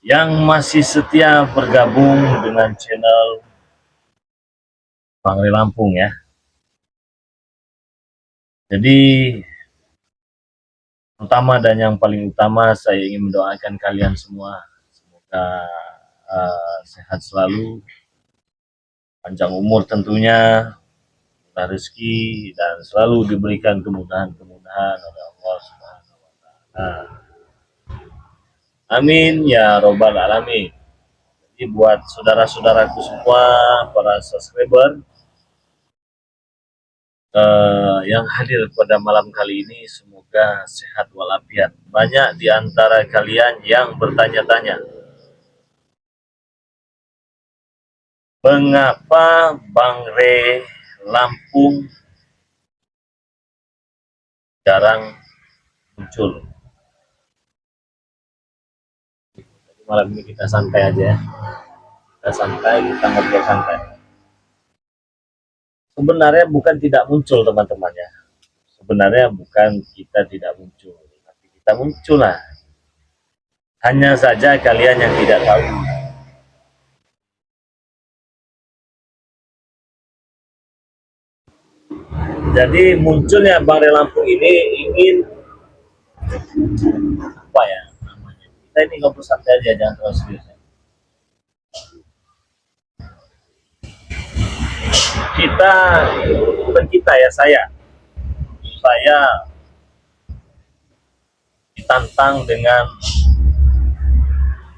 yang masih setia bergabung dengan channel Bang Ray Lampung ya. Jadi pertama dan yang paling utama saya ingin mendoakan kalian semua semoga sehat selalu, panjang umur tentunya, rezeki dan selalu diberikan kemudahan-kemudahan oleh Allah Subhanahu wa taala. Amin ya robbal alamin. Jadi buat saudara-saudaraku semua para subscriber yang hadir pada malam kali ini, semoga sehat walafiat. Banyak di antara kalian yang bertanya-tanya, mengapa Bang Ray Lampung jarang muncul? Jadi malam ini kita santai aja ya. Kita santai, kita ngobrol santai. Sebenarnya bukan tidak muncul teman-teman ya. Sebenarnya bukan kita tidak muncul, tapi kita muncul lah. Hanya saja kalian yang tidak tahu. Jadi munculnya Bang Ray Lampung ini ingin apa ya namanya? Kita ini ngobrol santai aja, jangan terlalu serius. Kita bukan kita ya, saya ditantang dengan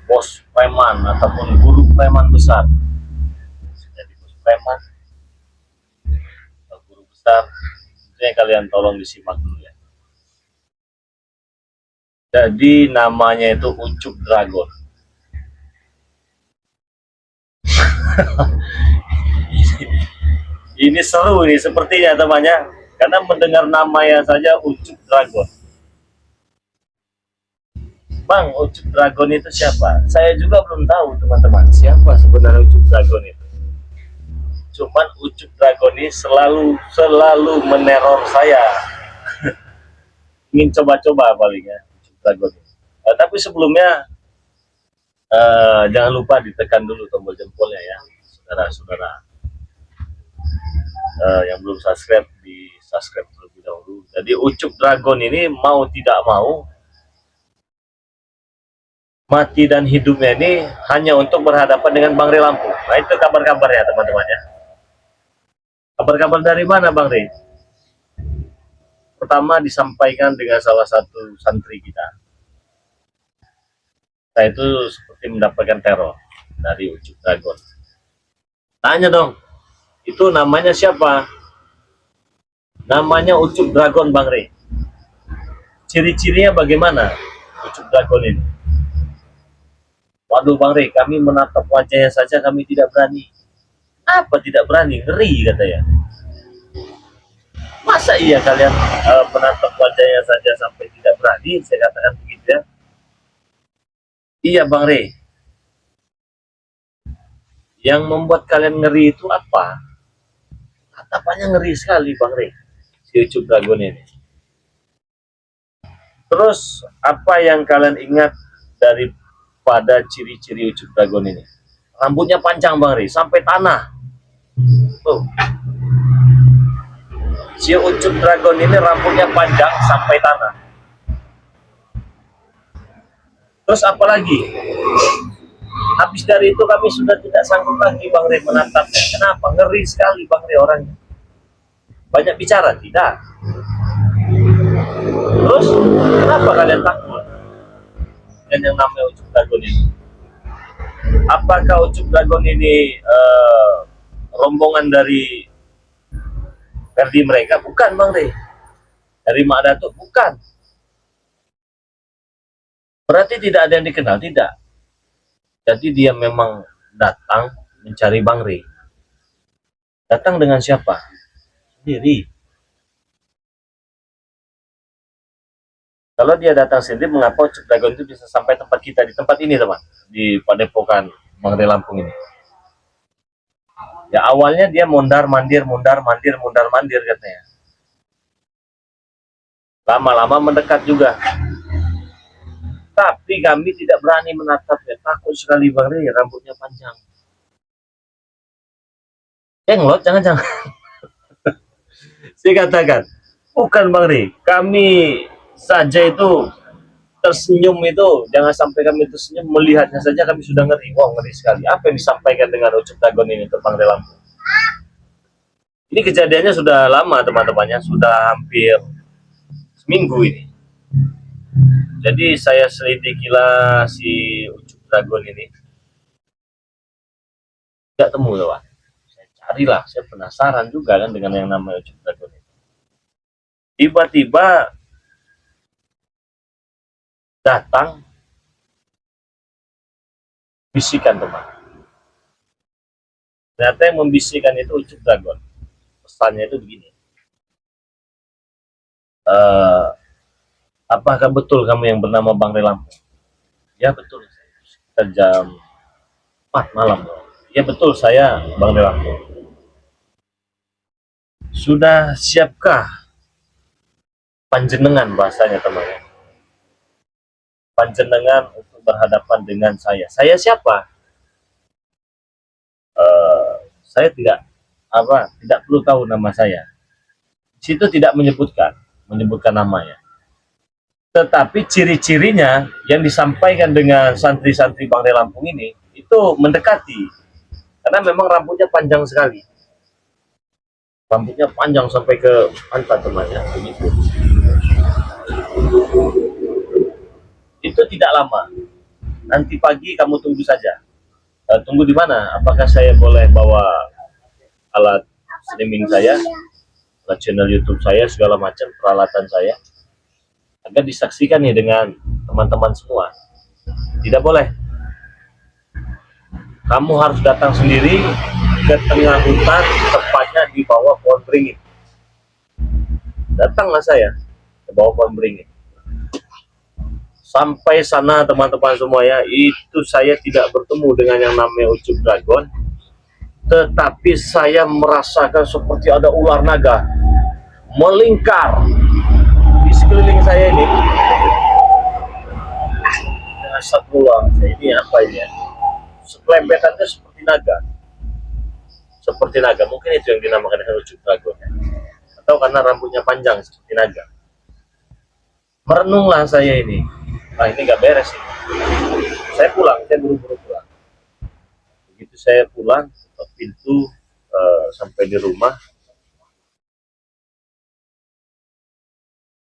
bos preman ataupun guru preman besar. Jadi bos preman atau guru besar, tentunya kalian tolong disimak dulu ya. Jadi namanya itu Ucup Dragon. Ini seru nih sepertinya temannya, karena mendengar namanya saja Ucup Dragon. Bang, Ucup Dragon itu siapa? Saya juga belum tahu teman-teman, siapa sebenarnya Ucup Dragon itu. Cuman Ucup Dragon ini selalu meneror saya. Ingin coba-coba paling ya Ucup Dragon ini. Tapi sebelumnya jangan lupa ditekan dulu tombol jempolnya ya, saudara-saudara. Yang belum subscribe, di subscribe terlebih dahulu. Jadi Ucup Dragon ini mau tidak mau, mati dan hidupnya ini hanya untuk berhadapan dengan Bang Ray Lampung. Nah itu kabar-kabarnya teman-teman ya. Kabar-kabar dari mana Bang Ray? Pertama disampaikan dengan salah satu santri kita. Saya itu seperti mendapatkan teror dari Ucup Dragon. Tanya dong, itu namanya siapa? Namanya Ucup Dragon Bang Ray. Ciri-cirinya bagaimana Ucup Dragon ini? Waduh Bang Ray, kami menatap wajahnya saja kami tidak berani. Apa tidak berani? Ngeri katanya. Masa iya kalian menatap wajahnya saja sampai tidak berani? Saya katakan begitu ya. Iya Bang Ray. Yang membuat kalian ngeri itu apa? Tatapannya ngeri sekali Bang Ray, si Ucup Dragon ini. Terus apa yang kalian ingat daripada ciri-ciri Ucup Dragon ini? Rambutnya panjang Bang Ray, sampai tanah. Tuh. Si Ucup Dragon ini rambutnya panjang sampai tanah. Terus apa lagi? Habis dari itu kami sudah tidak sanggup lagi Bang Ray menatapnya. Kenapa? Ngeri sekali Bang Ray orangnya. Banyak bicara? Tidak. Terus kenapa kalian takut dengan yang namanya Ucup Dragon ini? Apakah Ucup Dragon ini rombongan dari Ferdi mereka? Bukan Bang Ray. Dari Mak Datuk? Bukan. Berarti tidak ada yang dikenal? Tidak. Jadi dia memang datang mencari Bang Ray. Datang dengan siapa? Sendiri. Kalau dia datang sendiri, mengapa Ucup Dragon itu bisa sampai tempat kita, di tempat ini teman, di Padepokan Bang Ray Lampung ini? Ya awalnya dia mondar mandir katanya. Lama-lama mendekat juga. Tapi kami tidak berani menatapnya, takut sekali Bang Rey, rambutnya panjang. Jenglot, jangan-jangan. Saya katakan, bukan Bang Rey, kami saja itu tersenyum itu, jangan sampai kami tersenyum, melihatnya saja kami sudah ngeri. Wah, ngeri sekali. Apa yang disampaikan dengan Ucup Dagon ini untuk Bang Rey Lampung? Ini kejadiannya sudah lama teman-temannya, sudah hampir seminggu ini. Jadi saya selidikilah si Ucup Dagon ini, nggak temu ya, saya carilah, saya penasaran juga kan dengan yang namanya Ucup Dagon ini. Tiba-tiba datang bisikan teman. Ternyata yang membisikkan itu Ucup Dagon. Pesannya itu begini. Apakah betul kamu yang bernama Bang Rey Lampung? Ya betul. Sekitar jam 4 malam. Ya betul, saya Bang Rey Lampung. Sudah siapkah panjenengan, bahasanya temannya, panjenengan untuk berhadapan dengan saya? Saya siapa? Saya tidak perlu tahu nama saya. Di situ tidak menyebutkan namanya. Tetapi ciri-cirinya yang disampaikan dengan santri-santri Bang Rey Lampung ini itu mendekati, karena memang rambutnya panjang sekali, rambutnya panjang sampai ke pantat temannya begitu. Itu tidak lama, nanti pagi kamu tunggu saja. Tunggu di mana? Apakah saya boleh bawa alat streaming saya, alat channel YouTube saya, segala macam peralatan saya, agar disaksikan nih dengan teman-teman semua? Tidak boleh. Kamu harus datang sendiri ke tengah hutan, tepatnya di bawah pohon beringin. Datanglah saya ke bawah pohon beringin. Sampai sana teman-teman semuanya, itu saya tidak bertemu dengan yang namanya Ucup Dagon, tetapi saya merasakan seperti ada ular naga melingkar di sekeliling saya ini. Astagfirullah, ini apa ini ya? Sekelembetannya seperti naga, mungkin itu yang dinamakan dengan Ucup Dagon ya. Atau karena rambutnya panjang seperti naga. Merenunglah saya ini, ini nggak beres ini. Saya pulang, saya buru-buru pulang. Begitu saya pulang ke pintu, sampai di rumah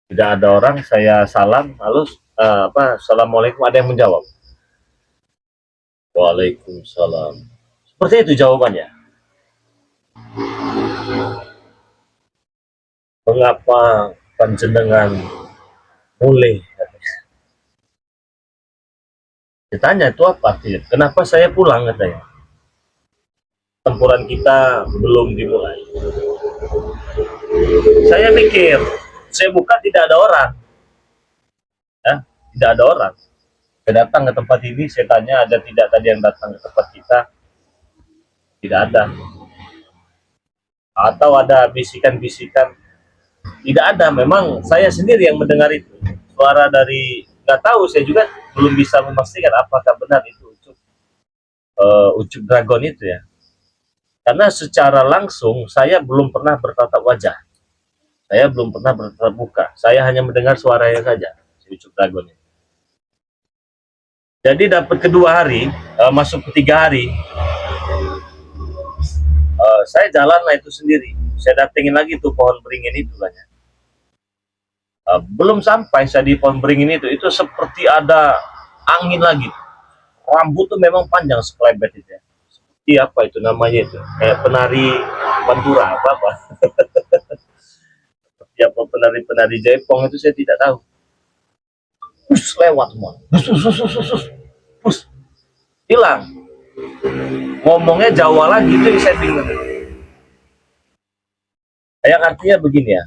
tidak ada orang, saya salam, lalu assalamualaikum, ada yang menjawab. Waalaikumsalam. Seperti itu jawabannya. Mengapa panjenengan mulai? Ditanya itu apa artinya? Kenapa saya pulang, katanya. Tempuran kita belum dimulai. Saya mikir, saya buka tidak ada orang, ya, tidak ada orang. Saya datang ke tempat ini, saya tanya ada tidak tadi yang datang ke tempat kita, tidak ada. Atau ada bisikan-bisikan, tidak ada. Memang saya sendiri yang mendengar itu, suara dari, nggak tahu, saya juga belum bisa memastikan apakah benar itu Ucup Dagon itu ya, karena secara langsung saya belum pernah bertatap wajah, saya belum pernah bertatap muka, saya hanya mendengar suaranya saja, si Ucup Dagon ini. Jadi dapat kedua hari, masuk ketiga hari, saya jalan lah itu sendiri, saya datengin lagi tuh pohon beringin itu kan ya. Belum sampai saya di pohon beringin itu seperti ada angin lagi. Rambut tuh memang panjang sekelebet itu ya. Seperti apa itu namanya itu, kayak penari pantura apa seperti apa, penari jaipong itu saya tidak tahu. Lewat semua, hilang. Ngomongnya Jawa lagi, itu yang saya bingung. Yang artinya begini ya,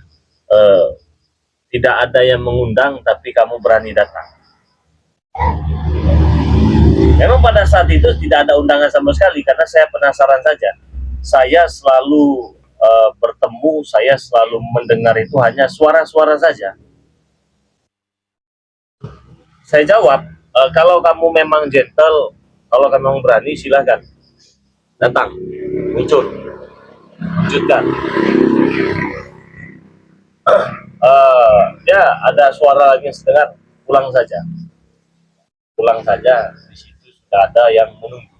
tidak ada yang mengundang tapi kamu berani datang. Memang pada saat itu tidak ada undangan sama sekali, karena saya penasaran saja. Saya selalu bertemu, saya selalu mendengar itu hanya suara-suara saja. Saya jawab, Kalau kamu memang gentle, kalau kamu memang berani, silahkan datang, muncul, wujudkan. Ya ada suara lagi yang sedengar, pulang saja, pulang saja. Di situ sudah ada yang menunggu.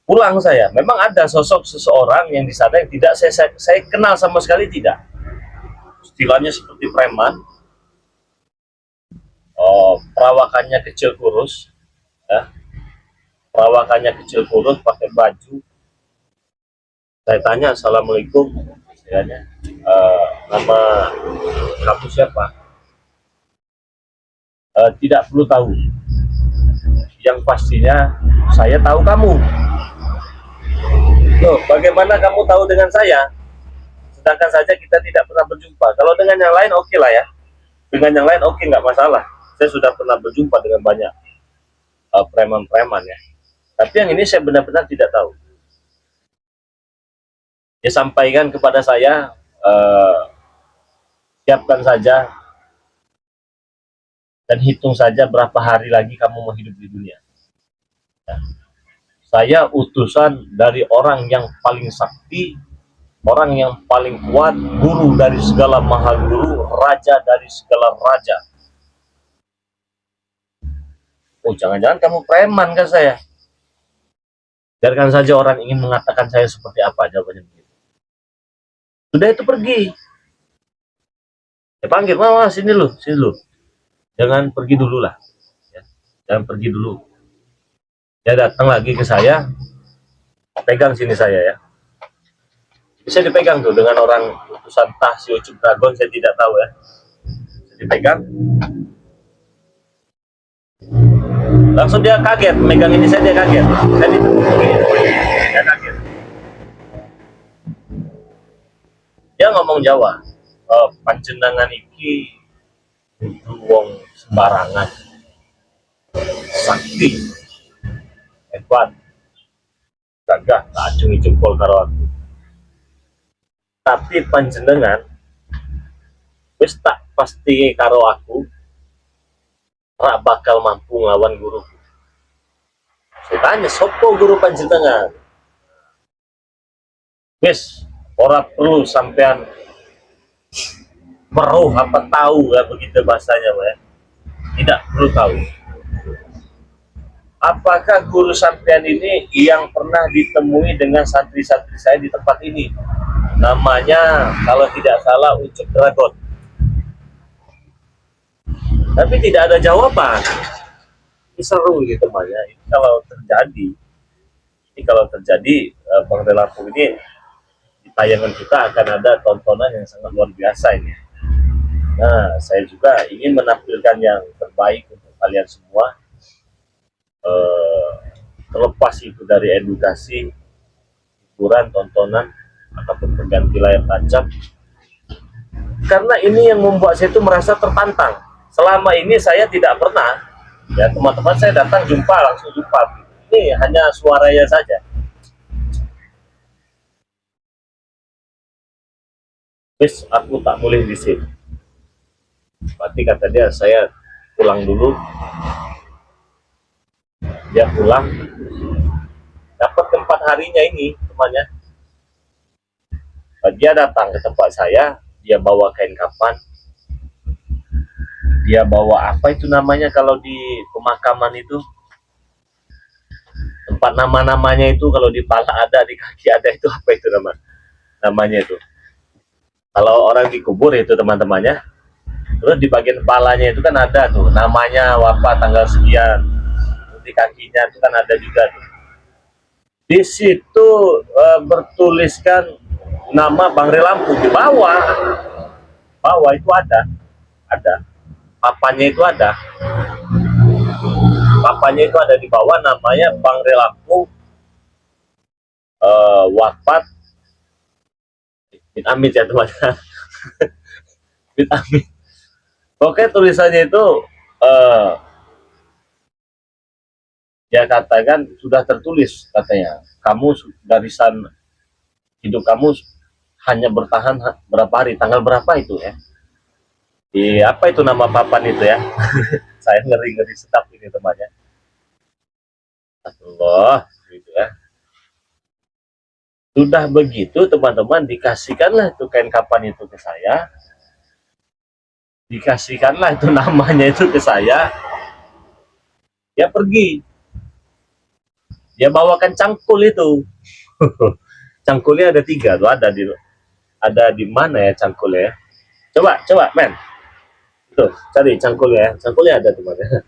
Pulang saya. Memang ada sosok seseorang yang di sana yang tidak saya kenal sama sekali, tidak. Istilahnya seperti preman, perawakannya kecil kurus, ya, perawakannya kecil kurus, pakai baju. Saya tanya, assalamualaikum, istilahnya, nama kamu siapa? Tidak perlu tahu. Yang pastinya saya tahu kamu. Loh, bagaimana kamu tahu dengan saya? Sedangkan saja kita tidak pernah berjumpa. Kalau dengan yang lain oke lah ya. Dengan yang lain oke, nggak masalah. Saya sudah pernah berjumpa dengan banyak preman-preman ya. Tapi yang ini saya benar-benar tidak tahu. Dia sampaikan kepada saya, siapkan saja dan hitung saja berapa hari lagi kamu mau hidup di dunia. Ya. Saya utusan dari orang yang paling sakti, orang yang paling kuat, guru dari segala maha guru, raja dari segala raja. Oh, jangan-jangan kamu preman, kan saya. Biarkan saja orang ingin mengatakan saya seperti apa, jawabannya begitu. Sudah itu pergi. Saya panggil, mama sini lu, sini lu. Jangan pergi dulu lah. Ya. Jangan pergi dulu. Dia datang lagi ke saya, pegang sini saya ya. Bisa dipegang tuh dengan orang utusan tah si Ucup Dragon, saya tidak tahu ya. Bisa dipegang. Langsung dia kaget, megang ini saya, dia kaget. Dia kaget. Dia ngomong Jawa. Panjenengan iki wong sembarangan. Sakti. Hebat. Gagah, tak acungi jempol karo aku. Tapi panjenengan wis tak pasti karo aku rak bakal mampu nglawan guru. Saya tanya, sopo guru panjenengan? Wis, ora perlu sampean meruh apa tahu ya, begitu bahasanya ya. Tidak perlu tahu. Apakah guru sampean ini yang pernah ditemui dengan santri-santri saya di tempat ini? Namanya kalau tidak salah Ucup Dragon. Tapi tidak ada jawaban. Ini seru gitu Pak ya. Ini kalau terjadi Bang Relapu ini, di tayangan kita akan ada tontonan yang sangat luar biasa ini. Nah, saya juga ingin menampilkan yang terbaik untuk kalian semua. Terlepas itu dari edukasi, hiburan, tontonan, ataupun pengganti layar tancap. Karena ini yang membuat saya itu merasa tertantang. Selama ini saya tidak pernah, ya teman-teman saya datang jumpa, langsung jumpa. Ini hanya suaranya saja. Wis, aku tak boleh di sini. Berarti kata dia, saya pulang dulu. Dia pulang, dapat tempat harinya ini temannya. Dia datang ke tempat saya, dia bawa kain kafan, dia bawa apa itu namanya kalau di pemakaman itu, tempat nama-namanya itu, kalau di pala ada, di kaki ada, itu apa itu namanya itu, kalau orang dikubur itu teman-temannya. Terus di bagian kepalanya itu kan ada tuh namanya, wafat tanggal sekian. Terus di kakinya itu kan ada juga tuh. Di situ bertuliskan nama Bang Relapu di bawah. Bawah itu ada. Papannya itu ada. Papannya itu ada di bawah, namanya Bang Relapu, wafat. Amit ya teman-teman. Amit. Oke, tulisannya itu dia katakan sudah tertulis, katanya kamu garisan hidup kamu hanya bertahan berapa hari, tanggal berapa itu ya, Apa itu nama papan itu ya? Saya ngeri-ngeri sedap ini temannya. Allah, gitu ya. Sudah begitu teman-teman, dikasihkanlah itu kain kapan itu ke saya, dikasihkanlah itu namanya itu ke saya. Dia pergi, dia bawakan cangkul itu. Cangkulnya ada 3 tuh, ada di mana ya cangkulnya? Coba men, tuh cari cangkulnya ya. Cangkulnya ada tuh mana?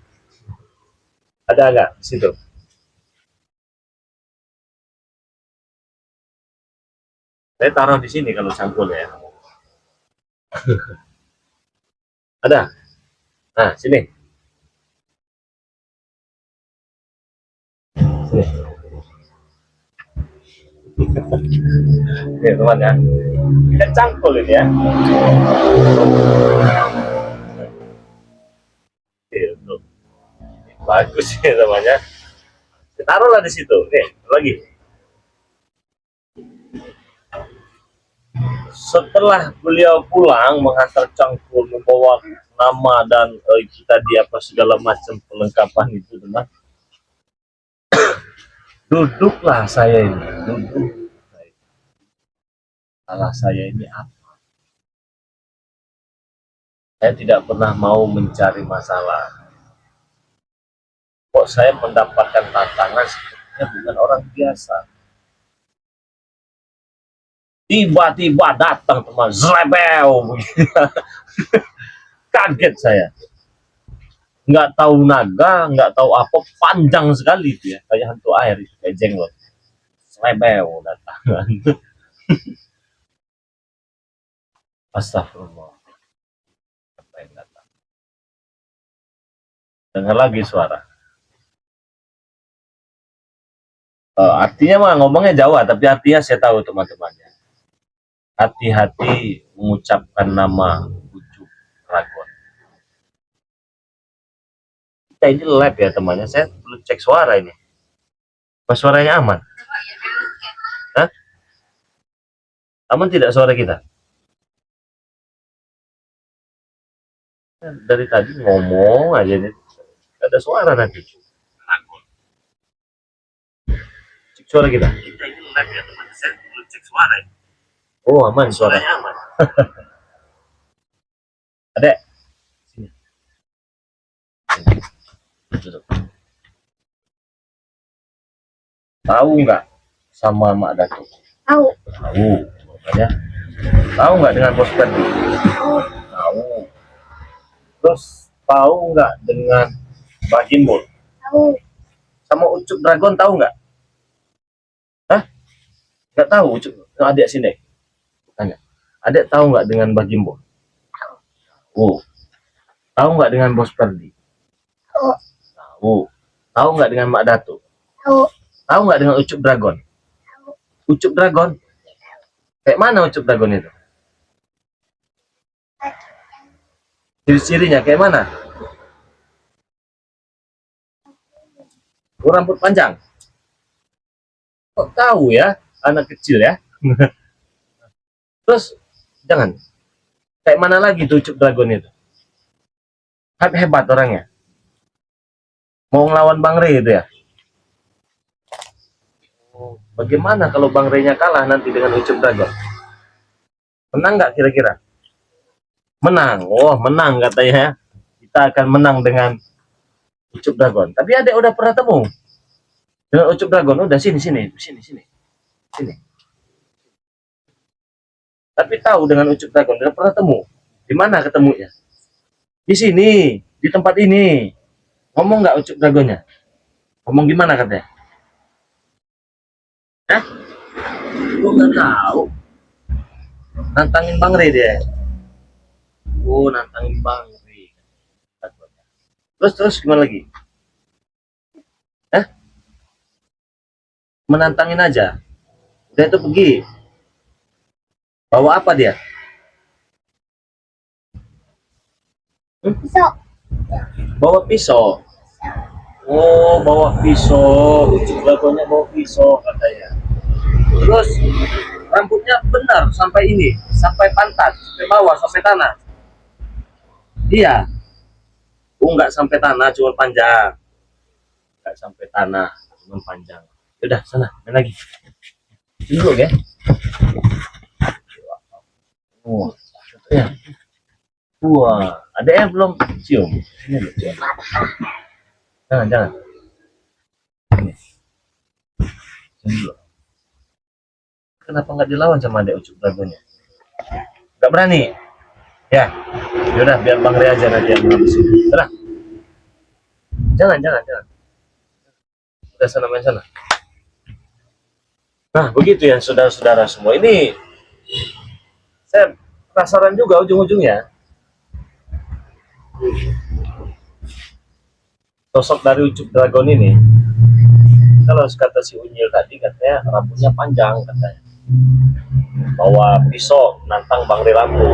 Ada nggak di situ? Saya taruh di sini kalau cangkulnya ya. Ada. Nah, sini. Sini. Oke, teman ya. Kita cangkul ini ya. Itu. Bagus ya namanya. Taruhlah di situ. Nih, lagi. Setelah beliau pulang menghantar cangkul, membawa nama dan kita di apa segala macam perlengkapan itu, teman. Duduklah saya ini, duduk. Salah saya ini apa? Saya tidak pernah mau mencari masalah. Kok saya mendapatkan tantangan sepertinya bukan orang biasa. Tiba-tiba datang teman zrebel begitu. Kaget saya. Nggak tahu naga, nggak tahu apa, panjang sekali itu ya, kayak hantu air itu, kayak jenglot. Zrebel datang. Astagfirullah. Apa yang datang? Dengar lagi suara. Artinya mah ngomongnya Jawa, tapi artinya saya tahu teman-temannya. Hati-hati mengucapkan nama Ucup Dragon. Kita ini live ya temannya, saya belum cek suara ini. Apa suaranya aman? Hah? Aman tidak suara kita? Dari tadi ngomong aja nih, ada suara nanti. Cek suara kita. Kita ini live ya teman, saya belum cek suara ini. Oh aman suaranya aman. Adek, sini. Tahu nggak sama Mak Datuk? Tahu. Tahu. Ya. Tahu nggak dengan Bos Ferdi? Tahu. Terus tahu nggak dengan Mbak Gimbul? Tahu. Sama Ucup Dragon tahu nggak? Hah? Nggak tahu Ucup? Adik sini. Tanya. Adik tahu nggak dengan Mbak Gimbul? Tahu. Tahu nggak dengan Bos Ferdi? Tahu. Tahu. Tahu nggak dengan Mak Datuk? Tahu. Tahu nggak dengan Ucup Dragon? Tahu. Ucup Dragon? Kayak mana Ucup Dragon itu? Ciri-cirinya kayak mana? Oh, rambut panjang. Kok tahu ya, anak kecil ya? Terus jangan. Kayak mana lagi tuh Ucup Dragon itu? Hebat orangnya. Mau ngelawan Bang Rey itu ya? Bagaimana kalau Bang Rey-nya kalah nanti dengan Ucup Dragon? Menang nggak kira-kira? Menang. Oh, menang katanya. Kita akan menang dengan Ucup Dragon. Tapi adek udah pernah temu dengan Ucup Dragon. Udah sini. Tapi tahu dengan Ucup Dragon udah pernah temu. Di mana ketemunya? Di sini, di tempat ini. Ngomong nggak Ucup Dragonnya? Ngomong gimana katanya? Hah? Gue nggak tahu. Nantangin Bang Rey dia. Oh, nantangin Bang Rey. Terus gimana lagi? Hah? Menantangin aja. Udah itu pergi. Bawa apa dia? Pisau. Bawa pisau. Oh, bawa pisau. Ucup Dragonnya bawa pisau katanya. Terus rambutnya benar sampai ini, sampai pantat, sampai bawah, sampai tanah. Iya, nggak sampai tanah, cuma panjang. Nggak sampai tanah, cuma panjang. Udah, sana, main lagi. Dulu ya. Oh, ya. Wah, ada yang belum cium. Ini belum cium. Jangan, jangan. Ini, cium dulu. Kenapa nggak dilawan sama adek ucuk dragonnya? Nggak berani. Ya, yaudah biar Bang Ria aja nanti yang ngabisin. Udah, jangan, jangan, jangan. Udah sana main sana. Nah, begitu ya saudara-saudara semua. Ini saya penasaran juga ujung-ujungnya. Sosok dari Ucup Dragon ini, kalau kata si Unyil tadi katanya rambutnya panjang katanya. Bawa pisau nantang Bang Rilampu.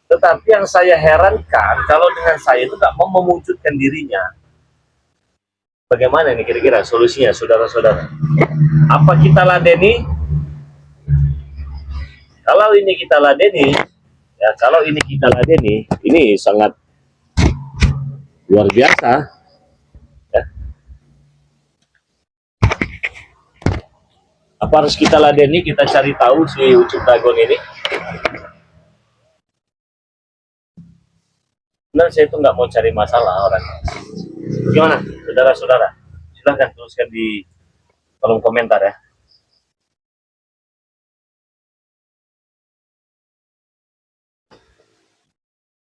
Tetapi yang saya herankan kalau dengan saya itu nggak mau mewujudkan dirinya. Bagaimana ini kira-kira solusinya saudara-saudara? Apa kita ladeni? Kalau ini kita ladeni, ya kalau ini kita ladeni, ini sangat luar biasa. Ya. Apa harus kita ladeni? Kita cari tahu si Ucup Dragon ini. Benar saya itu nggak mau cari masalah orang. Gimana, saudara-saudara? Silahkan tuliskan di kolom komentar ya.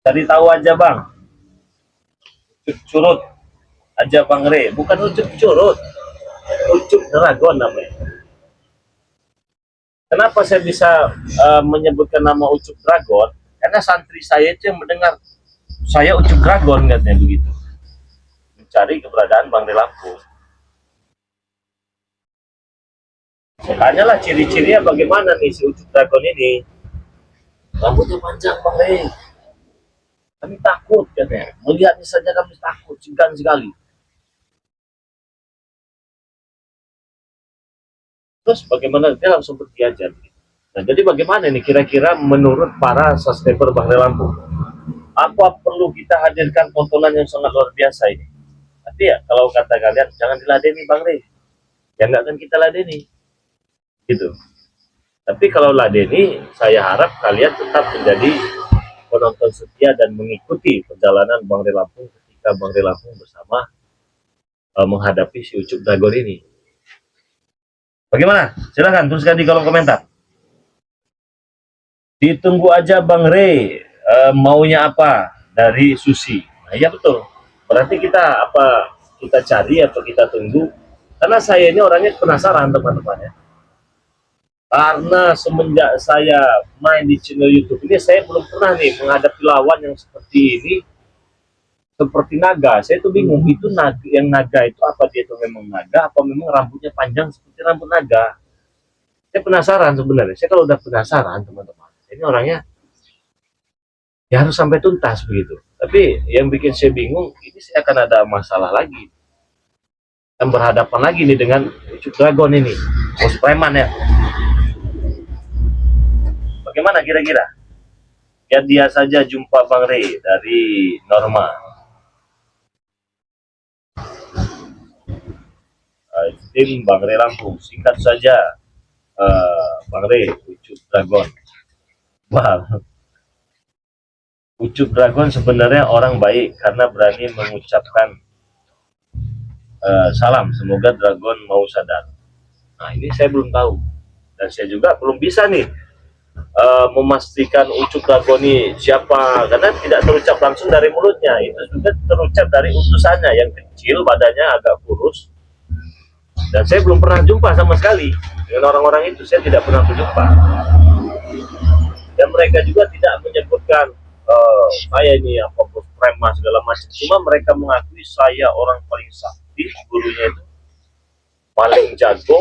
Cari tahu aja Bang. Ucup Curut aja Bang Re, bukan Ucup Curut, Ucup Dragon namanya. Kenapa saya bisa menyebutkan nama Ucup Dragon? Karena santri saya itu yang mendengar saya Ucup Dragon katanya begitu. Mencari keberadaan Bang Re Lampung. Makanya lah ciri-cirinya bagaimana nih si Ucup Dragon ini. Rambutnya panjang Bang Re. Kami takut katanya. Melihatnya saja kami takut, segan sekali. Terus bagaimana dia langsung pergi aja. Nah, jadi bagaimana nih kira-kira menurut para subscriber Bang Re Lampung? Apa perlu kita hadirkan tontonan yang sangat luar biasa ini? Tapi ya kalau kata kalian jangan diladeni Bang Re. Ya nggak akan kita ladeni. Gitu. Tapi kalau ladeni, saya harap kalian tetap menjadi penonton setia dan mengikuti perjalanan Bang Re Lampung ketika Bang Re Lampung bersama menghadapi si Ucup Dragon ini. Bagaimana? Silahkan tuliskan di kolom komentar. Ditunggu aja Bang Re, maunya apa dari Susi. Nah, ya betul. Berarti kita apa kita cari atau kita tunggu? Karena saya ini orangnya penasaran teman-teman ya. Karena semenjak saya main di channel YouTube ini, saya belum pernah nih menghadapi lawan yang seperti ini, seperti naga. Saya tuh bingung, itu naga, yang naga itu apa dia itu memang naga, apa memang rambutnya panjang seperti rambut naga. Saya penasaran sebenarnya. Saya kalau udah penasaran teman-teman, ini orangnya ya harus sampai tuntas begitu. Tapi yang bikin saya bingung, ini saya akan ada masalah lagi. Dan berhadapan lagi nih dengan Ucup Dragon ini, bos preman ya. Bagaimana kira-kira? Ya dia saja jumpa Bang Re dari Norma. Tim Bang Re Lampung, singkat saja Bang Re, Ucup Dragon. Wah, Ucup Dragon sebenarnya orang baik karena berani mengucapkan salam. Semoga Dragon mau sadar. Nah ini saya belum tahu dan saya juga belum bisa nih memastikan Ucup Dragon ini siapa karena tidak terucap langsung dari mulutnya, itu juga terucap dari utusannya yang kecil, badannya agak kurus, dan saya belum pernah jumpa sama sekali dengan orang-orang itu. Saya tidak pernah berjumpa dan mereka juga tidak menyebutkan saya ini apa bos preman segala macam, cuma mereka mengakui saya orang paling sakti, gurunya itu paling jago,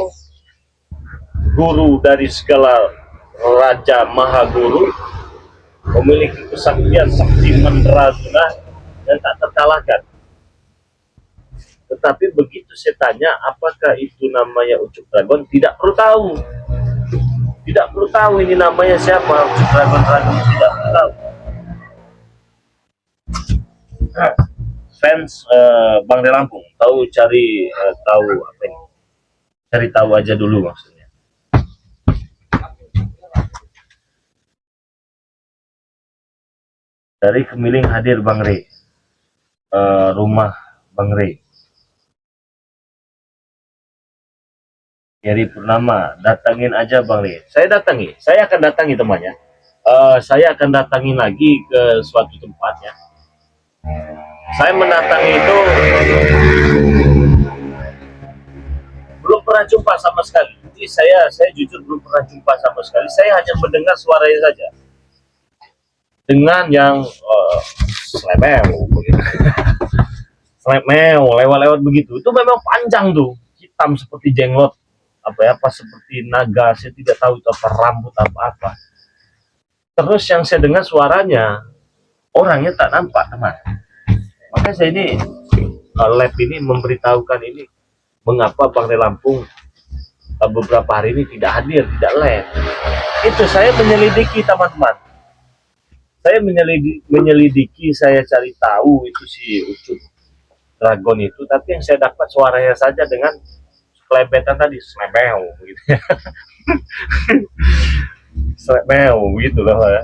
guru dari segala raja maha guru, memiliki kesaktian sakti mandraguna dan tak terkalahkan. Tetapi begitu saya tanya apakah itu namanya Ucup Dragon, tidak perlu tahu. Tidak perlu tahu ini namanya siapa, dragon tidak perlu tahu. Nah, fans Bang De Lampung tahu cari tahu apa ini? Cari tahu aja dulu maksudnya. Dari Kemiling hadir Bang Rey, rumah Bang Rey. Heri Purnama, datangin aja Bang Rey. Saya datangi, saya akan datangi temannya. Saya akan datangin lagi ke suatu tempat ya. Saya mendatangi itu belum pernah jumpa sama sekali. Jadi saya jujur belum pernah jumpa sama sekali. Saya hanya mendengar suaranya saja. Dengan yang selemew begitu. Selemew lewat-lewat begitu. Itu memang panjang tuh, hitam seperti jenglot. Apa seperti naga, saya tidak tahu itu apa, rambut apa. Terus yang saya dengar suaranya, orangnya tak nampak teman. Makanya saya ini lab ini memberitahukan ini mengapa Bang De Lampung beberapa hari ini tidak hadir, tidak live. Itu saya menyelidiki teman-teman. Saya menyelidiki, saya cari tahu itu si Ucup Dragon itu, tapi yang saya dapat suaranya saja dengan kelebetan tadi, selemew gitu ya. Selemew gitu loh ya.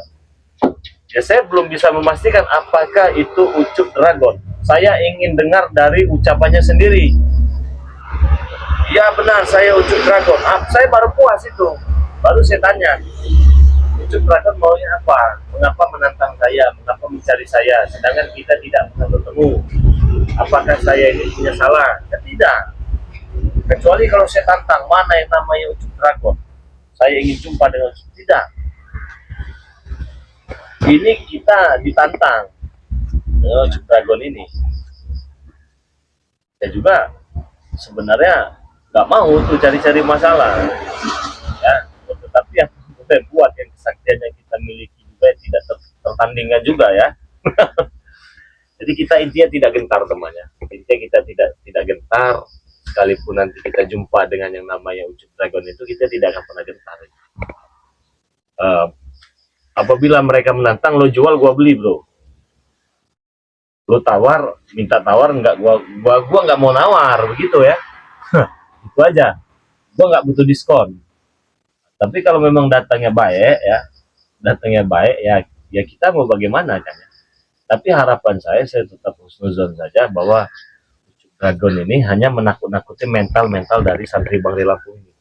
Ya saya belum bisa memastikan apakah itu Ucup Dragon. Saya ingin dengar dari ucapannya sendiri. Ya benar, saya Ucup Dragon. Saya baru puas itu. Baru saya tanya, Ucup Dragon maunya apa? Mengapa menantang saya? Mengapa mencari saya? Sedangkan kita tidak pernah bertemu. Apakah saya ini punya salah? Ya tidak. Kecuali kalau saya tantang, mana yang namanya Ucup Dragon? Saya ingin jumpa dengan Ucup. Tidak. Ini kita ditantang dengan Ucup Dragon ini. Saya juga sebenarnya nggak mau tuh cari-cari masalah. Ya, tetapi yang udah buat yang kesaktian yang kita miliki juga tidak tertandingkan juga ya. Jadi kita intinya tidak gentar temannya. Intinya kita tidak gentar. Sekalipun nanti kita jumpa dengan yang namanya Ucup Dragon itu, kita tidak akan pernah gentar. Apabila mereka menantang, lo jual, gua beli bro. Lo tawar, minta tawar, enggak, gua nggak mau nawar, begitu ya. Itu aja. Gua nggak butuh diskon. Tapi kalau memang datangnya baik ya kita mau bagaimana kan ya. Tapi harapan saya tetap husnuzon saja bahwa Dragon ini hanya menakut-nakuti mental dari santri Bang De Lampung ini.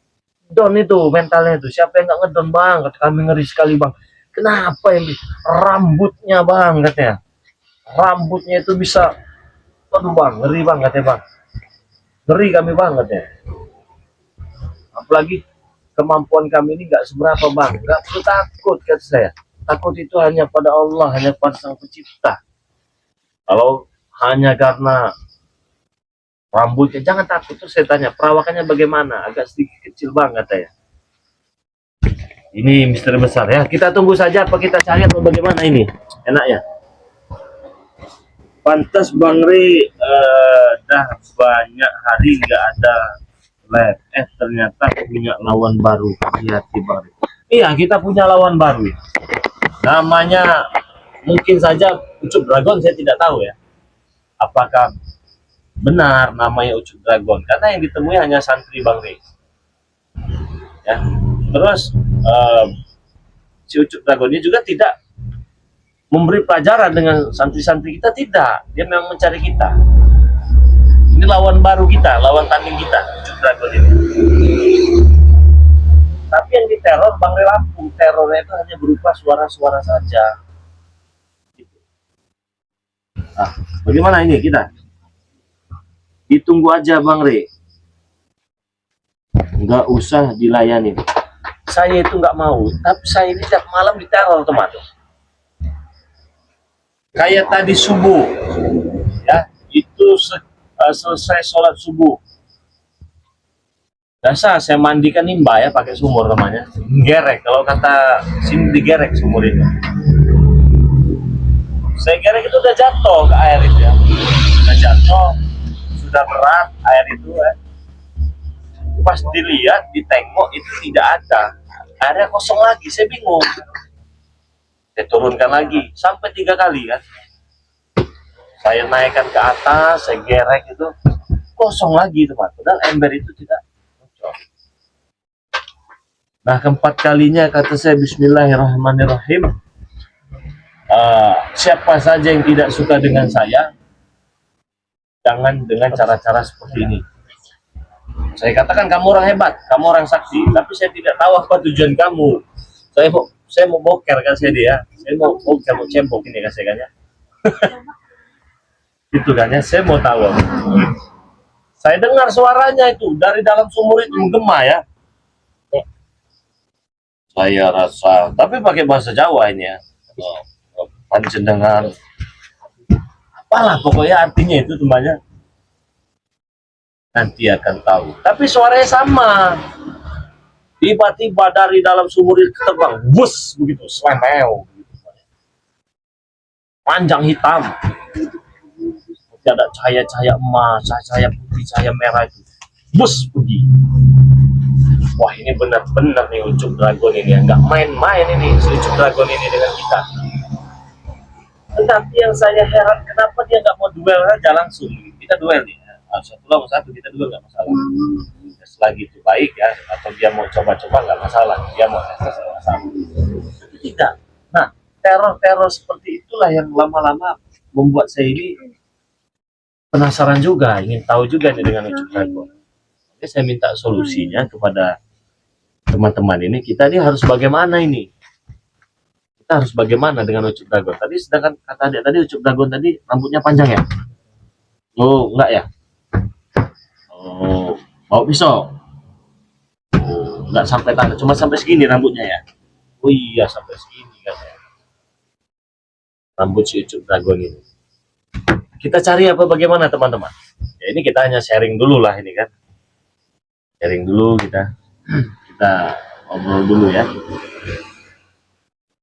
Don itu mentalnya itu, siapa yang nggak ngedon bang? Kata kami ngeri sekali bang. Kenapa yang rambutnya bang katanya? Rambutnya itu bisa, aduh bang, ngeri bang katanya bang. Ngeri kami bang katanya. Apalagi kemampuan kami ini nggak seberapa bang, nggak perlu takut kata saya. Takut itu hanya pada Allah, hanya pada Sang Pencipta. Kalau hanya karena rambutnya, jangan takut. Terus saya tanya, perawakannya bagaimana? Agak sedikit kecil banget ya. Ini misteri besar ya. Kita tunggu saja apa kita cari atau bagaimana ini enaknya. Pantas Bang Rey dah banyak hari nggak ada live. Ternyata punya lawan baru. Hati-hati Bang Rey. Iya, kita punya lawan baru. Namanya mungkin saja Ucup Dragon, saya tidak tahu ya. Apakah benar namanya Ucup Dragon, karena yang ditemui hanya santri Bang Rey ya. Terus si Ucup Dragon ini juga tidak memberi pelajaran dengan santri-santri kita, tidak. Dia memang mencari kita. Ini lawan baru kita, lawan tanding kita, Ucup Dragon ini. Tapi yang diteror Bang Rey Lampung, terornya itu hanya berupa suara-suara saja. Nah, bagaimana ini kita? Ditunggu aja Bang Rey, nggak usah dilayani. Saya itu nggak mau, tapi saya ini tiap malam diteror teman. Kayak tadi subuh ya, itu selesai sholat subuh, biasa saya mandikan nimba ya pakai sumur namanya, gerek, kalau kata sini digerek sumur itu. Saya gerek itu udah jatuh ke air itu ya, udah jatuh, sudah berat air itu ya. Pas dilihat, ditengok itu tidak ada. Akhirnya kosong lagi, saya bingung. Saya turunkan lagi sampai 3 kali kan. Saya naikkan ke atas, saya gerek itu kosong lagi teman. Padahal ember itu tidak bocor. Nah, keempat kalinya kata saya Bismillahirrahmanirrahim. Siapa saja yang tidak suka dengan saya, jangan dengan cara-cara seperti ini. Saya katakan kamu orang hebat, kamu orang sakti, tapi saya tidak tahu apa tujuan kamu. Saya mau boker kan saya dia, saya mau boker, mau cembok ini kan saya kan ya. Itu kan ya, saya mau tahu. Saya dengar suaranya itu dari dalam sumur itu menggema ya. Saya rasa, tapi pakai bahasa Jawa ini ya. Panjenengan, apalah pokoknya artinya itu temannya. Nanti akan tahu. Tapi suaranya sama. Tiba-tiba dari dalam sumur itu terbang, bus begitu, selemeu. Panjang hitam. Ada cahaya-cahaya emas, cahaya putih, cahaya merah itu. Bus pergi. Wah, ini benar-benar nih Ucup Dragon ini, nggak main-main ini si Ucup Dragon ini dengan kita. Tetapi yang saya heran, kenapa dia nggak mau duel aja langsung? Kita duel nih, satu lawan satu, kita duel nggak masalah. Selagi itu baik ya, atau dia mau coba-coba nggak masalah, dia mau tes nggak masalah. Itu tidak. Nah, teror-teror seperti itulah yang lama-lama membuat saya ini penasaran juga, ingin tahu juga nih dengan Ucup Dragon. Jadi saya minta solusinya kepada teman-teman ini. Kita ini harus bagaimana ini? Kita harus bagaimana dengan Ucup Dragon? Tadi sedangkan kata adik tadi Ucup Dragon tadi rambutnya panjang ya? Oh, enggak ya? Oh, bawa pisau. Oh, enggak sampai tangan, cuma sampai segini rambutnya ya. Oh iya, sampai segini kan ya. Rambut si Ucup Dragon ini. Kita cari apa bagaimana teman-teman? Ya ini kita hanya sharing dulu lah ini kan. Sharing dulu kita ngobrol dulu ya.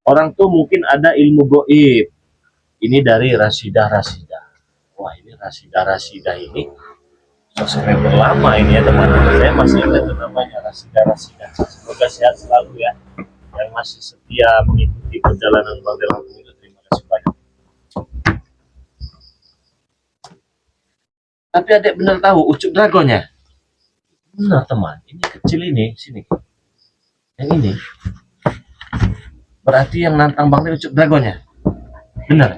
Orang tuh mungkin ada ilmu goib. Ini dari Rasidah. Wah, ini Rasidah ini subscriber lama ini ya teman-teman. Saya masih ingat namanya Rasidah. Semoga sehat selalu ya. Yang masih setia mengikuti perjalanan Bang Lampung itu, terima kasih banyak. Tapi adek benar tahu Ucup Dragonnya? Benar teman, ini kecil ini, sini. Yang ini. Berarti yang nantang Bang Ucup Dragonnya? Benar.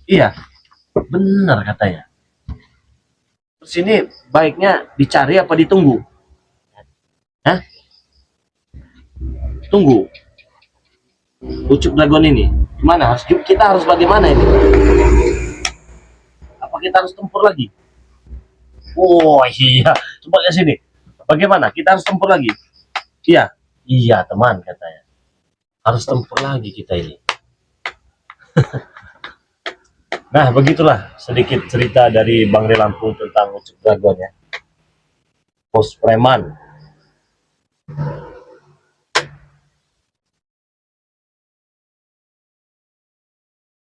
Iya, benar katanya. Terus ini baiknya dicari apa ditunggu? Hah? Tunggu. Ucup Dragon ini gimana? Kita harus bagaimana ini? Apa kita harus tempur lagi? Oh iya, coba ke sini. Bagaimana? Kita harus tempur lagi? Iya teman katanya. Harus tempur lagi kita ini. Nah, begitulah sedikit cerita dari Bang Lampung tentang Ucup Dragon ya. Pos preman.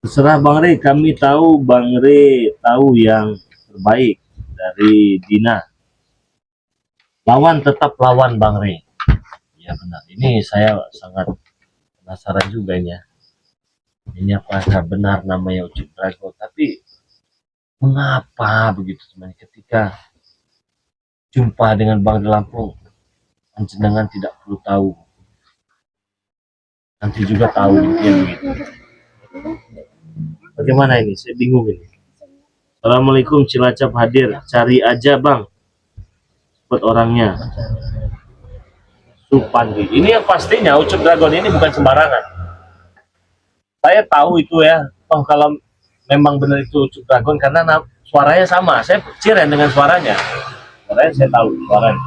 Terserah Bang Re, kami tahu Bang Re tahu yang terbaik dari Dina. Lawan tetap lawan Bang Re. Ya benar. Ini saya sangat penasaran juga ini ya. Ini apakah benar namanya Ucup Dragon? Tapi mengapa begitu teman? Ketika jumpa dengan Bang Lampung, panjenengan tidak perlu tahu. Nanti juga tahu ya begitu. Bagaimana ini? Saya bingung ini. Assalamualaikum, Cilacap hadir. Cari aja Bang. Buat orangnya. Supandi. Ini yang pastinya Ucup Dragon ini bukan sembarangan. Saya tahu itu ya. Oh kalau memang benar itu Ucup Dragon karena suaranya sama. Saya ciren dengan suaranya. Suaranya saya tahu suaranya.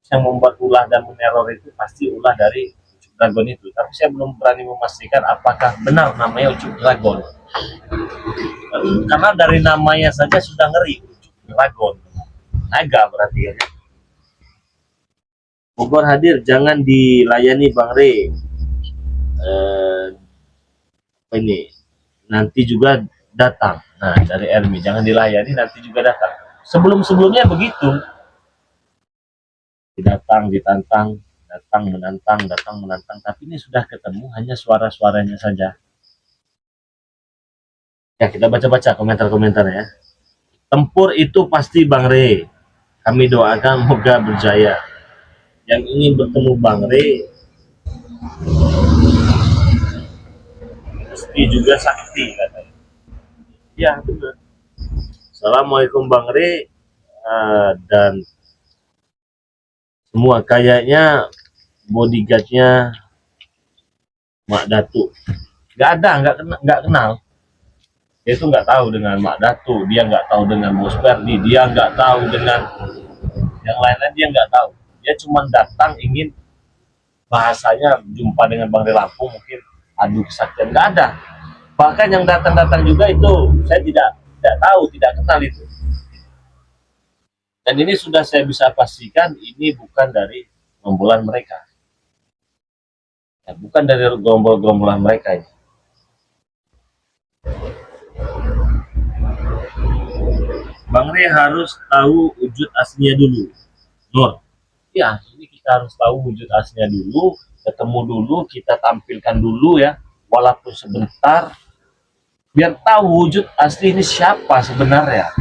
Yang membuat ulah dan meneror itu pasti ulah dari Ucup Dragon itu. Tapi saya belum berani memastikan apakah benar namanya Ucup Dragon. Karena dari namanya saja sudah ngeri. Ucup Dragon. Naga berarti ya. Bogor hadir, jangan dilayani Bang Re. Ini nanti juga datang. Nah, dari Ermi, jangan dilayani, nanti juga datang. Sebelumnya begitu. Ditantang, datang menantang, tapi ini sudah ketemu, hanya suara-suaranya saja. Ya, kita baca-baca komentar-komentar ya. Tempur itu pasti Bang Rey. Kami doakan moga berjaya. Yang ingin bertemu Bang Rey mesti juga sakti katanya. Ya benar. Assalamualaikum Bang Rey. Dan semua kayaknya bodyguardnya Mak Datu. Gak ada, nggak kenal. Dia itu nggak tahu dengan Mak Datu, dia nggak tahu dengan Bos Perdi, dia nggak tahu dengan yang lain-lain, dia nggak tahu. Dia cuma datang ingin bahasanya jumpa dengan Bang Rey Lampung, mungkin adu kesaktian, nggak ada. Bahkan yang datang-datang juga itu saya tidak tahu, tidak kenal itu. Dan ini sudah saya bisa pastikan ini bukan dari gerombolan mereka. Ya, bukan dari gerombolan mereka ini. Bang Rey harus tahu wujud aslinya dulu. Nur. Ya, ini kita harus tahu wujud aslinya dulu, ketemu dulu, kita tampilkan dulu ya, walaupun sebentar, biar tahu wujud asli ini siapa sebenarnya.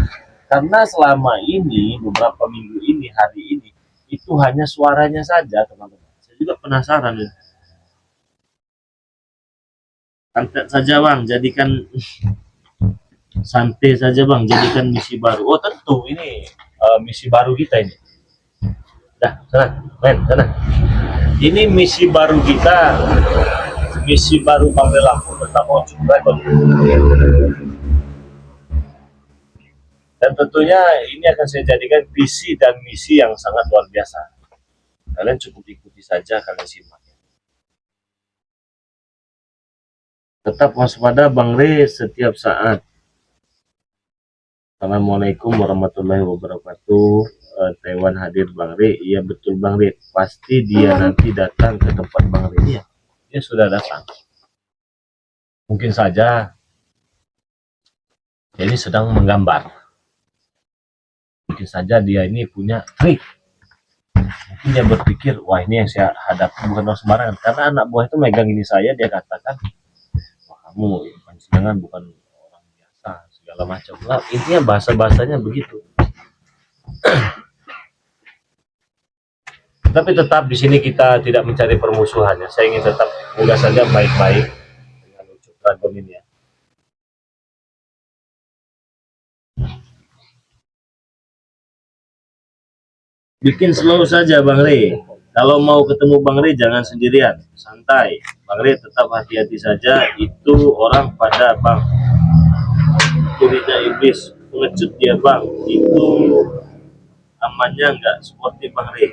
Karena selama ini, beberapa minggu ini, hari ini, itu hanya suaranya saja, teman-teman. Saya juga penasaran ya. Santai saja Bang, jadikan santai saja Bang, jadikan misi baru. Oh tentu ini misi baru kita ini. Dah, sana, main sana. Ini misi baru kita, misi baru Bang Rey Lampung bersama Ucup Dragon. Dan tentunya ini akan saya jadikan visi dan misi yang sangat luar biasa. Kalian cukup ikuti saja, kalian simak. Tetap waspada Bang Rey setiap saat. Assalamualaikum warahmatullahi wabarakatuh. Taiwan hadir Bang Rey. Iya betul Bang Rey. Pasti dia nanti datang ke tempat Bang Rey. Iya, dia sudah datang. Mungkin saja dia ini sedang menggambar. Mungkin saja dia ini punya trik. Mungkin dia berpikir, wah ini yang saya hadapi bukan orang sembarangan. Karena anak buah itu megang ini saya, dia katakan, wah kamu panjenengan bukan orang biasa, segala macam. Nah, intinya bahasa-bahasanya begitu. Tapi tetap di sini kita tidak mencari permusuhan ya. Saya ingin tetap moga saja baik-baik dengan Ucup Dragon ini ya. Bikin slow saja Bang Rey. Kalau mau ketemu Bang Rey jangan sendirian, santai. Bang Rey tetap hati-hati saja. Itu orang pada Bang. Kurida iblis pengecut dia Bang. Itu amannya nggak seperti Bang Rey.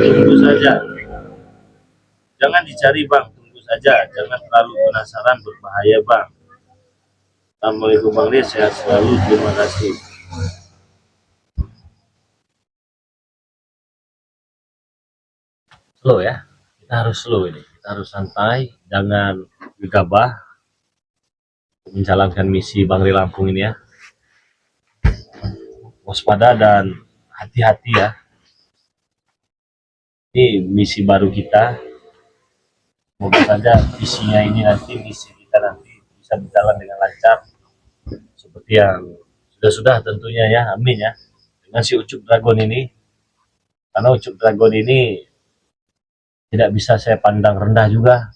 Tunggu saja. Jangan dicari Bang, tunggu saja. Jangan terlalu penasaran, berbahaya Bang. Assalamualaikum Bang Rey, sehat selalu. Terima kasih. Slow ya, kita harus slow ini. Kita harus santai, jangan gegabah menjalankan misi Bang Rey Lampung ini ya. Waspada dan hati-hati ya. Ini misi baru kita. Semoga saja visinya ini nanti, misi kita nanti bisa berjalan dengan lancar. Seperti yang sudah tentunya ya, amin ya. Dengan si Ucup Dragon ini. Karena Ucup Dragon ini tidak bisa saya pandang rendah juga.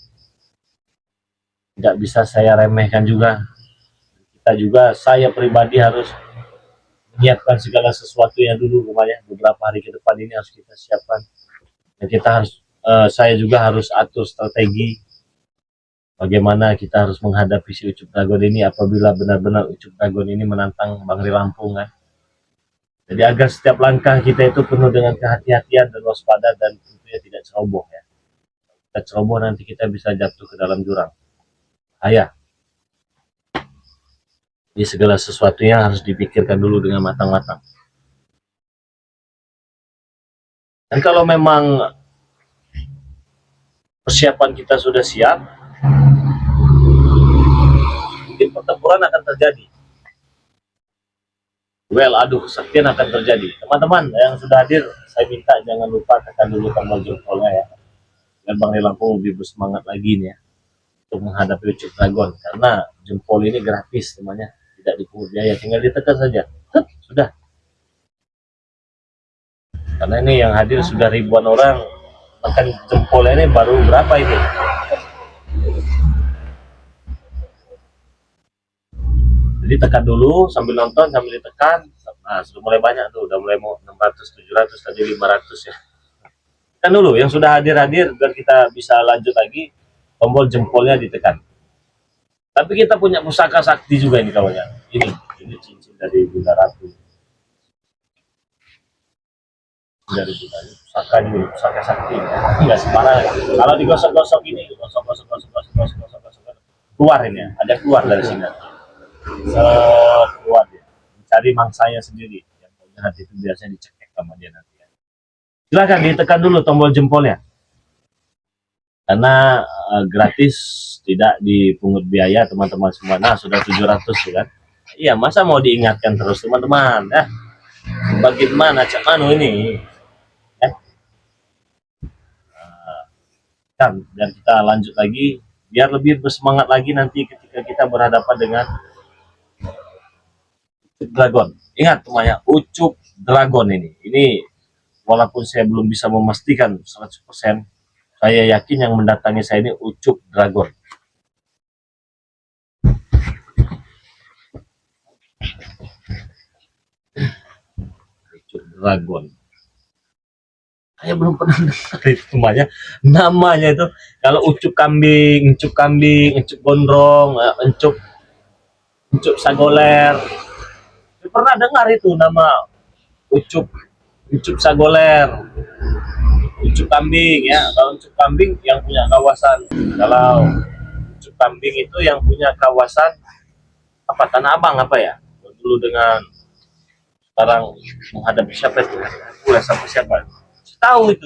Tidak bisa saya remehkan juga. Kita juga, saya pribadi harus menyiapkan segala sesuatunya dulu rumahnya. Beberapa hari ke depan ini harus kita siapkan. Dan kita harus, saya juga harus atur strategi bagaimana kita harus menghadapi si Ucup Dragon ini apabila benar-benar Ucup Dragon ini menantang Bang Rey Lampung kan. Jadi agar setiap langkah kita itu penuh dengan kehati-hatian dan waspada dan tentunya tidak ceroboh ya. Kita ceroboh nanti kita bisa jatuh ke dalam jurang. Bahaya. Jadi segala sesuatunya harus dipikirkan dulu dengan matang-matang. Dan kalau memang persiapan kita sudah siap, mungkin pertempuran akan terjadi. Well, aduh, kesaktian akan terjadi. Teman-teman yang sudah hadir, saya minta jangan lupa tekan dulu tombol jempolnya ya. Dan Bang Lampung lebih bersemangat lagi nih ya untuk menghadapi Ucup Dragon, karena jempol ini gratis temannya, tidak dipungut biaya, tinggal ditekan saja. Sudah. Karena ini yang hadir sudah ribuan orang, tekan jempolnya ini baru berapa ini? Jadi tekan dulu sambil nonton sambil ditekan. Nah, sudah mulai banyak tuh, udah mulai mau 600, 700, tadi 500 ya. Tekan dulu yang sudah hadir-hadir biar kita bisa lanjut lagi, tombol jempolnya ditekan. Tapi kita punya pusaka sakti juga ini kawannya. Ini cincin dari Bunda Ratu. Dari Bunda pusaka ini, pusaka sakti. Enggak sembarangan. Kalau digosok-gosok ini, gosok-gosok, keluar ini ya. Ada keluar dari sini. Keluar dia. Mencari mangsanya sendiri. Yang punya hati itu biasanya dicekek sama dia nanti. Silakan ditekan dulu tombol jempolnya. Karena gratis, tidak dipungut biaya teman-teman semua. Nah, sudah 700 kan. Iya, masa mau diingatkan terus teman-teman? Bagaimana cak manu ini? Kan, dan kita lanjut lagi biar lebih bersemangat lagi nanti ketika kita berhadapan dengan Ucup Dragon. Ingat temannya, Ucup Dragon ini. Ini walaupun saya belum bisa memastikan 100%, saya yakin yang mendatangi saya ini Ucup Dragon. Ucup Dragon. Saya belum pernah dengar itu namanya itu. Kalau Ucup kambing, Ucup gondrong, Ucup sagoler. Saya pernah dengar itu nama Ucup, Ucup sagoler, Ucup kambing ya. Kalau Ucup kambing yang punya kawasan, kalau Ucup kambing itu yang punya kawasan apa, Tanah Abang apa ya? Dulu dengan sekarang menghadapi siapa itu? Boleh sampai siapa? Tahu itu.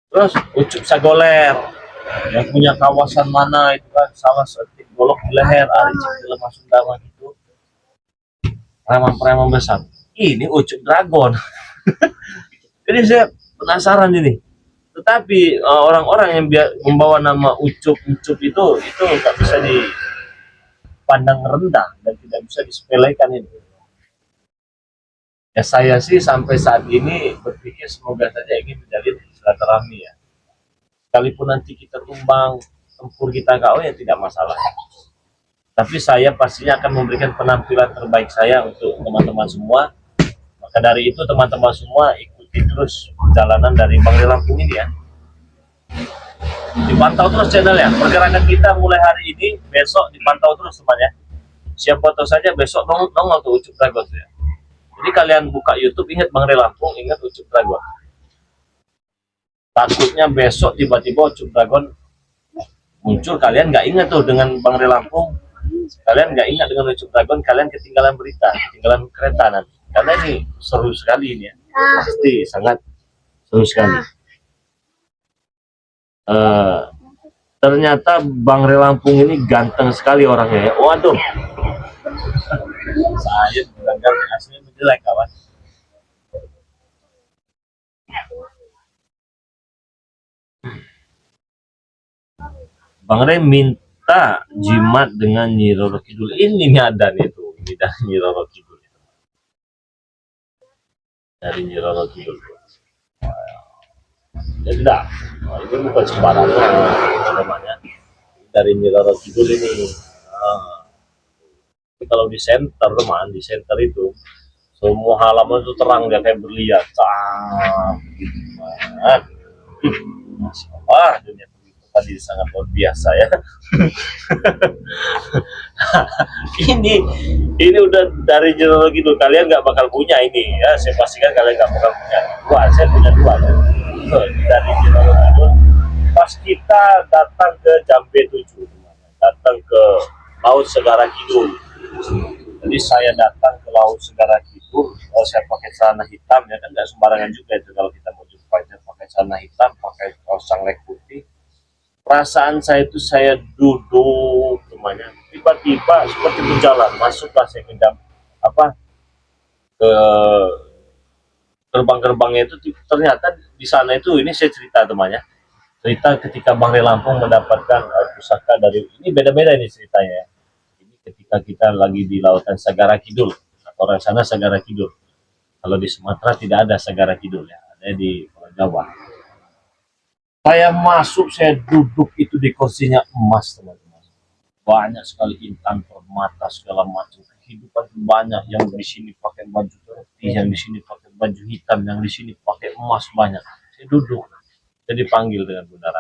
Terus Ucup sagoler yang punya kawasan mana itu kan, sama seperti golok di leher, ari cek lemah Sundama itu, preman-preman besar. Ini Ucup Dragon. Jadi saya penasaran ini. Tetapi orang-orang yang membawa nama Ucup itu nggak bisa dipandang rendah dan tidak bisa disepelekan ini. Ya saya sih sampai saat ini berpikir semoga saja ingin menjalin silaturahmi ya. Sekalipun nanti kita tumbang, tempur kita KO ya tidak masalah. Tapi saya pastinya akan memberikan penampilan terbaik saya untuk teman-teman semua. Maka dari itu teman-teman semua ikuti terus perjalanan dari Bang Lampung ini ya. Dipantau terus channelnya. Pergerakan kita mulai hari ini, besok dipantau terus teman-teman ya. Siapa tahu saja besok nongol tuh Ucup Dragon ya. Jadi kalian buka YouTube, ingat Bang Lampung, ingat Ucup Dragon. Takutnya besok tiba-tiba Ucup Dragon muncul, kalian nggak ingat tuh dengan Bang Lampung, kalian nggak ingat dengan Ucup Dragon, kalian ketinggalan berita, ketinggalan kereta nanti. Karena ini seru sekali ini ya, pasti sangat seru sekali. Ternyata Bang Lampung ini ganteng sekali orangnya ya. Waduh, saya bilang aslinya menjelek kawan. Bang Re minta jimat dengan Nyi Roro Kidul. Ini ada nih tuh, ini dari Nyi Roro Kidul. Dari Nyi Roro Kidul. Ya tidak, ini bukan sembarangan namanya. Dari Nyi Roro Kidul ini. Kalau di center teman, di center itu semua halaman itu terang, dia kayak berlian. Gitu banget. Masya Allah, dunia tadi sangat luar biasa ya. ini udah dari jurnal gitu, kalian nggak bakal punya ini ya, saya pastikan kalian nggak bakal punya. Wah, saya punya dua ya. Dari jurnal itu pas kita datang ke Jambe 7, datang ke Laut Segara Kidul. Jadi saya datang ke Laut Segara Kidul, saya pakai celana hitam ya kan, nggak sembarangan juga itu kalau kita mau jumpa, pakai celana hitam, pakai kaos canglek putih. Perasaan saya itu, saya duduk temannya, tiba-tiba seperti berjalan masuklah saya ke ke gerbang-gerbangnya itu ternyata di sana itu, ini saya cerita temannya, cerita ketika Bang Re Lampung mendapatkan pusaka dari ini, beda-beda ini ceritanya. Ini ketika kita lagi di lautan Sagara Kidul, orang sana Sagara Kidul. Kalau di Sumatera tidak ada Sagara Kidul ya, ada di Pulau Jawa. Saya masuk, saya duduk itu di kursinya emas teman-teman. Banyak sekali intan, permata, segala macam kehidupan, banyak yang di sini pakai baju putih, yang di sini pakai baju hitam, yang di sini pakai emas banyak. Saya duduk, saya dipanggil dengan Bunda